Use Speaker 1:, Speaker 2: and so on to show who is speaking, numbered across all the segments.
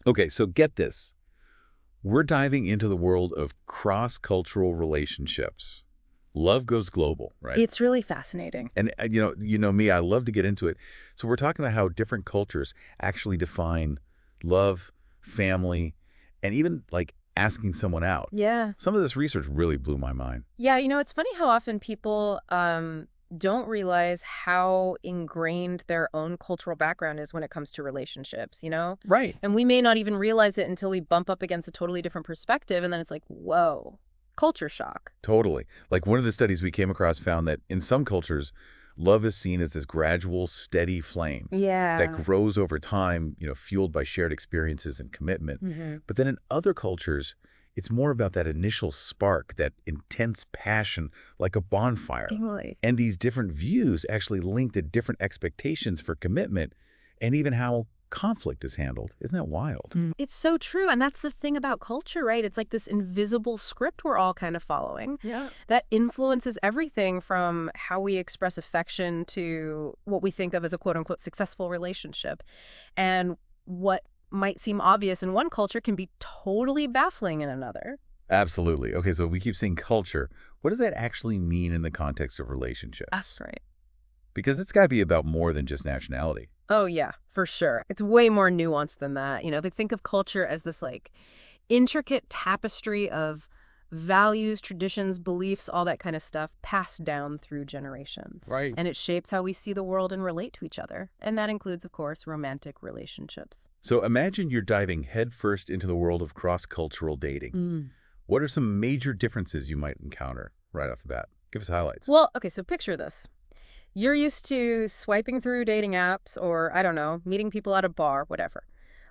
Speaker 1: Okay, so get this. We're diving into the world of cross-cultural relationships. Love goes global, right?
Speaker 2: It's really fascinating.
Speaker 1: And you know me, I love to get into it. So we're talking about how different cultures actually define love, family, and even like asking someone out.
Speaker 2: Yeah.
Speaker 1: Some of this research really blew my mind.
Speaker 2: Yeah, it's funny how often people don't realize how ingrained their own cultural background is when it comes to relationships.
Speaker 1: Right.
Speaker 2: And we may not even realize it until we bump up against a totally different perspective, and then it's like, whoa, culture shock.
Speaker 1: Totally. Like one of the studies we came across found that in some cultures, love is seen as this gradual, steady flame that
Speaker 2: Yeah.
Speaker 1: grows over time, fueled by shared experiences and commitment.
Speaker 2: Hmm.
Speaker 1: But then in other cultures, it's more about that initial spark, that intense passion, like a bonfire.
Speaker 2: Really?
Speaker 1: And these different views actually link to different expectations for commitment and even how conflict is handled. Isn't that wild?
Speaker 2: It's so true. And that's the thing about culture, right? It's like this invisible script we're all kind of following
Speaker 1: Yeah.
Speaker 2: that influences everything from how we express affection to what we think of as a quote unquote successful relationship. And what might seem obvious in one culture can be totally baffling in another.
Speaker 1: Absolutely. Okay, so we keep saying culture. What does that actually mean in the context of relationships?
Speaker 2: That's right.
Speaker 1: Because it's got to be about more than just nationality.
Speaker 2: Oh, yeah, for sure. It's way more nuanced than that. They think of culture as this like intricate tapestry of values, traditions, beliefs, all that kind of stuff passed down through generations.
Speaker 1: Right.
Speaker 2: And it shapes how we see the world and relate to each other. And that includes, of course, romantic relationships.
Speaker 1: So imagine you're diving headfirst into the world of cross-cultural dating.
Speaker 2: Mm.
Speaker 1: What are some major differences you might encounter right off the bat? Give us highlights.
Speaker 2: Well, okay, so picture this. You're used to swiping through dating apps or, I don't know, meeting people at a bar, whatever.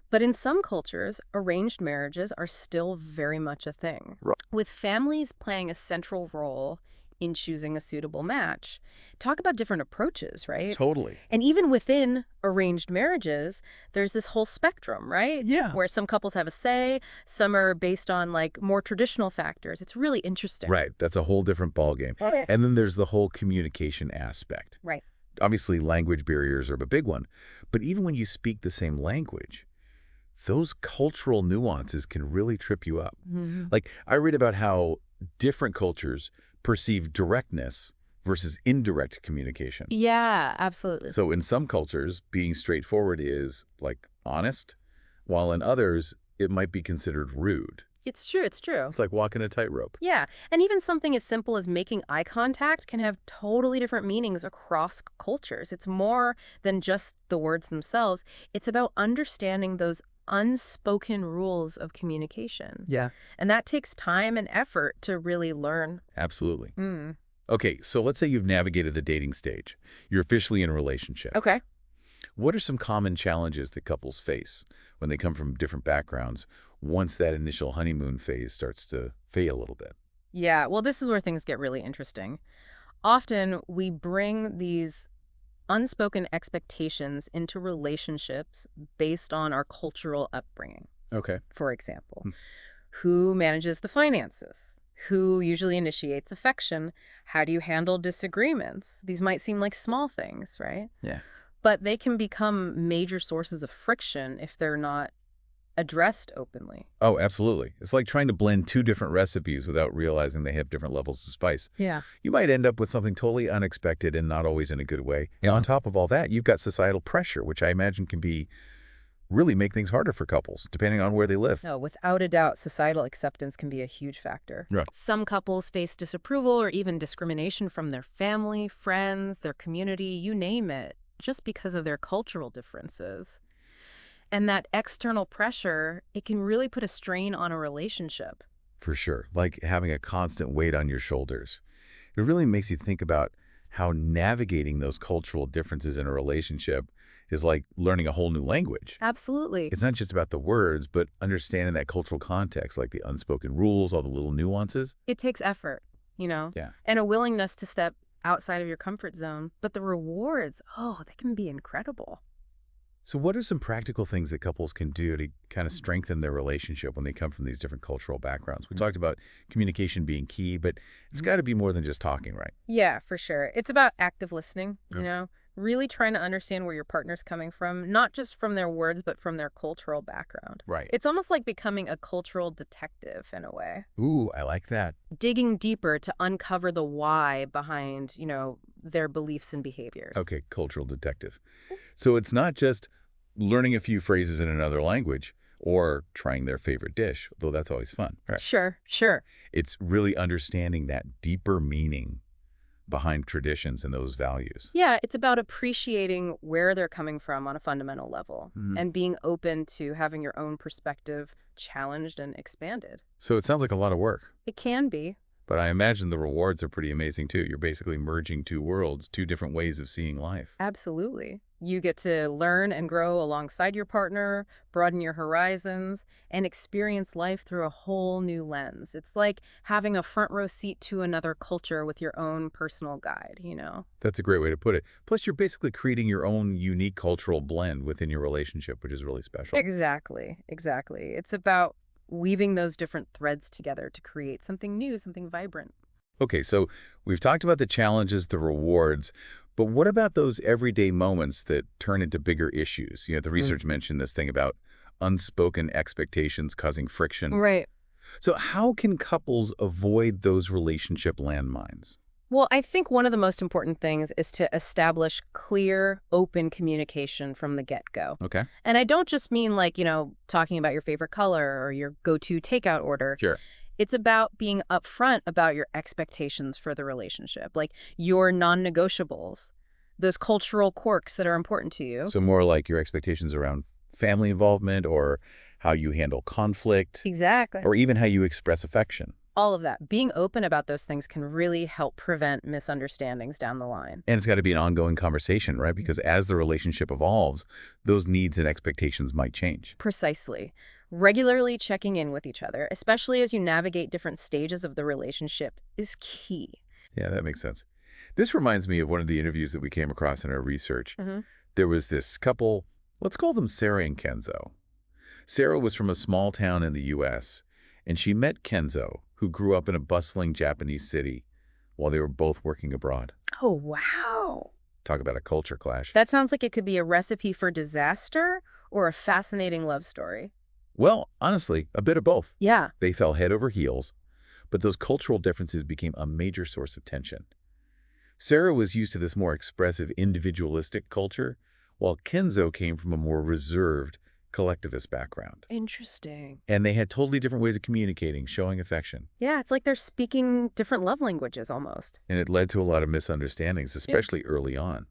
Speaker 2: But in some cultures, arranged marriages are still very much a thing,
Speaker 1: Right.
Speaker 2: with families playing a central role in choosing a suitable match. Talk about different approaches, right?
Speaker 1: Totally.
Speaker 2: And even within arranged marriages, there's this whole spectrum, right?
Speaker 1: Yeah.
Speaker 2: Where some couples have a say, some are based on like more traditional factors. It's really interesting.
Speaker 1: Right. That's a whole different ballgame.
Speaker 2: Okay.
Speaker 1: And then there's the whole communication aspect.
Speaker 2: Right.
Speaker 1: Obviously, language barriers are a big one. But even when you speak the same language, those cultural nuances can really trip you up.
Speaker 2: Mhm.
Speaker 1: Like, I read about how different cultures perceive directness versus indirect communication.
Speaker 2: Yeah, absolutely.
Speaker 1: So in some cultures, being straightforward is, like, honest, while in others, it might be considered rude.
Speaker 2: It's true. It's true.
Speaker 1: It's like walking a tightrope.
Speaker 2: Yeah, and even something as simple as making eye contact can have totally different meanings across cultures. It's more than just the words themselves. It's about understanding those unspoken rules of communication.
Speaker 1: Yeah.
Speaker 2: And that takes time and effort to really learn.
Speaker 1: Absolutely.
Speaker 2: Mm.
Speaker 1: Okay, so let's say you've navigated the dating stage. You're officially in a relationship.
Speaker 2: Okay.
Speaker 1: What are some common challenges that couples face when they come from different backgrounds once that initial honeymoon phase starts to fade a little bit?
Speaker 2: Yeah, well, this is where things get really interesting. Often we bring these unspoken expectations into relationships based on our cultural upbringing.
Speaker 1: Okay.
Speaker 2: For example,
Speaker 1: Hmm.
Speaker 2: who manages the finances? Who usually initiates affection? How do you handle disagreements? These might seem like small things, right?
Speaker 1: Yeah.
Speaker 2: But they can become major sources of friction if they're not addressed openly.
Speaker 1: Oh, absolutely. It's like trying to blend two different recipes without realizing they have different levels of spice.
Speaker 2: Yeah.
Speaker 1: You might end up with something totally unexpected and not always in a good way. And on top of all that, you've got societal pressure, which I imagine can be really make things harder for couples, depending on where they live.
Speaker 2: No, without a doubt, societal acceptance can be a huge factor.
Speaker 1: Right.
Speaker 2: Some couples face disapproval or even discrimination from their family, friends, their community, you name it, just because of their cultural differences. And that external pressure, it can really put a strain on a relationship.
Speaker 1: For sure. Like having a constant weight on your shoulders. It really makes you think about how navigating those cultural differences in a relationship is like learning a whole new language.
Speaker 2: Absolutely.
Speaker 1: It's not just about the words, but understanding that cultural context, like the unspoken rules, all the little nuances.
Speaker 2: It takes effort,
Speaker 1: Yeah.
Speaker 2: and a willingness to step outside of your comfort zone. But the rewards, oh, they can be incredible.
Speaker 1: So what are some practical things that couples can do to kind of strengthen their relationship when they come from these different cultural backgrounds? We talked about communication being key, but it's got to be more than just talking, right?
Speaker 2: Yeah, for sure. It's about active listening,
Speaker 1: Yeah.
Speaker 2: Really trying to understand where your partner's coming from, not just from their words, but from their cultural background.
Speaker 1: Right.
Speaker 2: It's almost like becoming a cultural detective in a way,
Speaker 1: Ooh, I like that.
Speaker 2: digging deeper to uncover the why behind, their beliefs and behaviors.
Speaker 1: Okay, cultural detective. So it's not just learning a few phrases in another language or trying their favorite dish, though that's always fun. Right.
Speaker 2: Sure, sure.
Speaker 1: It's really understanding that deeper meaning behind traditions and those values.
Speaker 2: Yeah, it's about appreciating where they're coming from on a fundamental level
Speaker 1: Mhm.
Speaker 2: and being open to having your own perspective challenged and expanded.
Speaker 1: So it sounds like a lot of work,
Speaker 2: It can be.
Speaker 1: but I imagine the rewards are pretty amazing too. You're basically merging two worlds, two different ways of seeing life.
Speaker 2: Absolutely. You get to learn and grow alongside your partner, broaden your horizons, and experience life through a whole new lens. It's like having a front row seat to another culture with your own personal guide.
Speaker 1: That's a great way to put it. Plus, you're basically creating your own unique cultural blend within your relationship, which is really special.
Speaker 2: Exactly, exactly. It's about weaving those different threads together to create something new, something vibrant.
Speaker 1: Okay, so we've talked about the challenges, the rewards, but what about those everyday moments that turn into bigger issues? The research mentioned this thing about unspoken expectations causing friction.
Speaker 2: Right.
Speaker 1: So how can couples avoid those relationship landmines?
Speaker 2: Well, I think one of the most important things is to establish clear, open communication from the get-go.
Speaker 1: Okay.
Speaker 2: And I don't just mean like, talking about your favorite color or your go-to takeout order.
Speaker 1: Sure.
Speaker 2: It's about being upfront about your expectations for the relationship, like your non-negotiables, those cultural quirks that are important to you.
Speaker 1: So more like your expectations around family involvement or how you handle conflict
Speaker 2: Exactly.
Speaker 1: or even how you express affection.
Speaker 2: All of that. Being open about those things can really help prevent misunderstandings down the line.
Speaker 1: And it's got to be an ongoing conversation, right? Because as the relationship evolves, those needs and expectations might change.
Speaker 2: Precisely. Regularly checking in with each other, especially as you navigate different stages of the relationship, is key.
Speaker 1: Yeah, that makes sense. This reminds me of one of the interviews that we came across in our research.
Speaker 2: Hmm.
Speaker 1: There was this couple, let's call them Sarah and Kenzo. Sarah was from a small town in the U.S., and she met Kenzo, who grew up in a bustling Japanese city while they were both working abroad.
Speaker 2: Oh, wow.
Speaker 1: Talk about a culture clash.
Speaker 2: That sounds like it could be a recipe for disaster or a fascinating love story.
Speaker 1: Well, honestly, a bit of both.
Speaker 2: Yeah.
Speaker 1: They fell head over heels, but those cultural differences became a major source of tension. Sarah was used to this more expressive, individualistic culture, while Kenzo came from a more reserved, collectivist background.
Speaker 2: Interesting.
Speaker 1: And they had totally different ways of communicating, showing affection.
Speaker 2: Yeah, it's like they're speaking different love languages almost.
Speaker 1: And it led to a lot of misunderstandings, especially early on.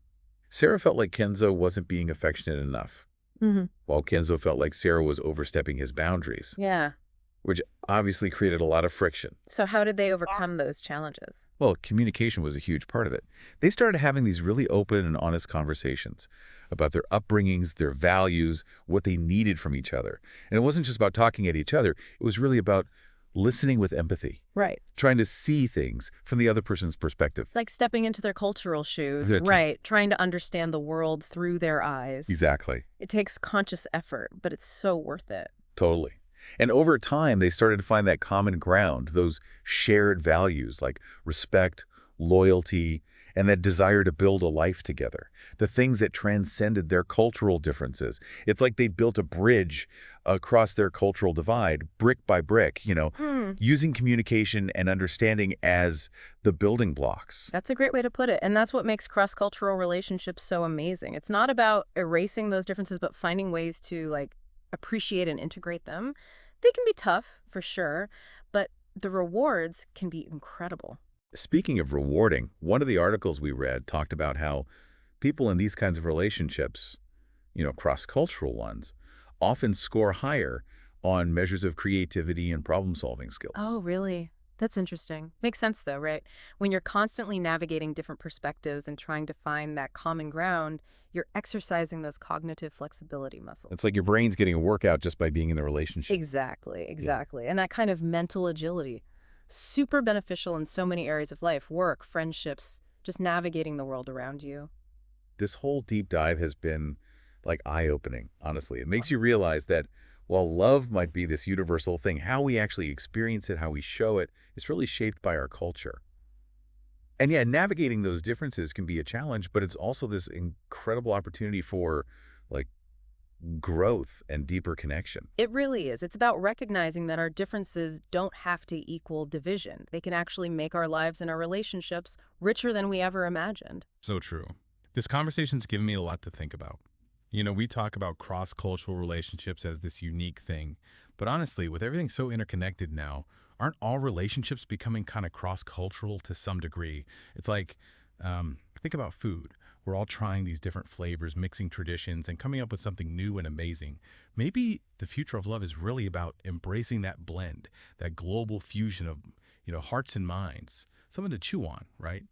Speaker 1: Sarah felt like Kenzo wasn't being affectionate enough,
Speaker 2: Hmm.
Speaker 1: while Kenzo felt like Sarah was overstepping his boundaries,
Speaker 2: Yeah.
Speaker 1: which obviously created a lot of friction.
Speaker 2: So how did they overcome those challenges?
Speaker 1: Well, communication was a huge part of it. They started having these really open and honest conversations about their upbringings, their values, what they needed from each other. And it wasn't just about talking at each other. It was really about listening with empathy,
Speaker 2: Right.
Speaker 1: trying to see things from the other person's perspective.
Speaker 2: Like stepping into their cultural shoes.
Speaker 1: That's right.
Speaker 2: Right. Trying to understand the world through their eyes.
Speaker 1: Exactly.
Speaker 2: It takes conscious effort, but it's so worth it.
Speaker 1: Totally. And over time, they started to find that common ground, those shared values like respect, loyalty, and that desire to build a life together, the things that transcended their cultural differences. It's like they built a bridge across their cultural divide, brick by brick,
Speaker 2: Hmm.
Speaker 1: using communication and understanding as the building blocks.
Speaker 2: That's a great way to put it. And that's what makes cross-cultural relationships so amazing. It's not about erasing those differences, but finding ways to appreciate and integrate them. They can be tough, for sure, but the rewards can be incredible.
Speaker 1: Speaking of rewarding, one of the articles we read talked about how people in these kinds of relationships, cross-cultural ones, often score higher on measures of creativity and problem-solving skills.
Speaker 2: Oh, really? That's interesting. Makes sense, though, right? When you're constantly navigating different perspectives and trying to find that common ground, you're exercising those cognitive flexibility muscles.
Speaker 1: It's like your brain's getting a workout just by being in the relationship.
Speaker 2: Exactly, exactly. And that kind of mental agility, super beneficial in so many areas of life, work, friendships, just navigating the world around you.
Speaker 1: This whole deep dive has been eye-opening, honestly. It makes you realize that while love might be this universal thing, how we actually experience it, how we show it, is really shaped by our culture. And yeah, navigating those differences can be a challenge, but it's also this incredible opportunity for like growth and deeper connection.
Speaker 2: It really is. It's about recognizing that our differences don't have to equal division. They can actually make our lives and our relationships richer than we ever imagined.
Speaker 3: So true. This conversation's given me a lot to think about. We talk about cross-cultural relationships as this unique thing, but honestly, with everything so interconnected now, aren't all relationships becoming kind of cross-cultural to some degree? It's like, think about food. We're all trying these different flavors, mixing traditions, and coming up with something new and amazing. Maybe the future of love is really about embracing that blend, that global fusion of, hearts and minds. Something to chew on, right?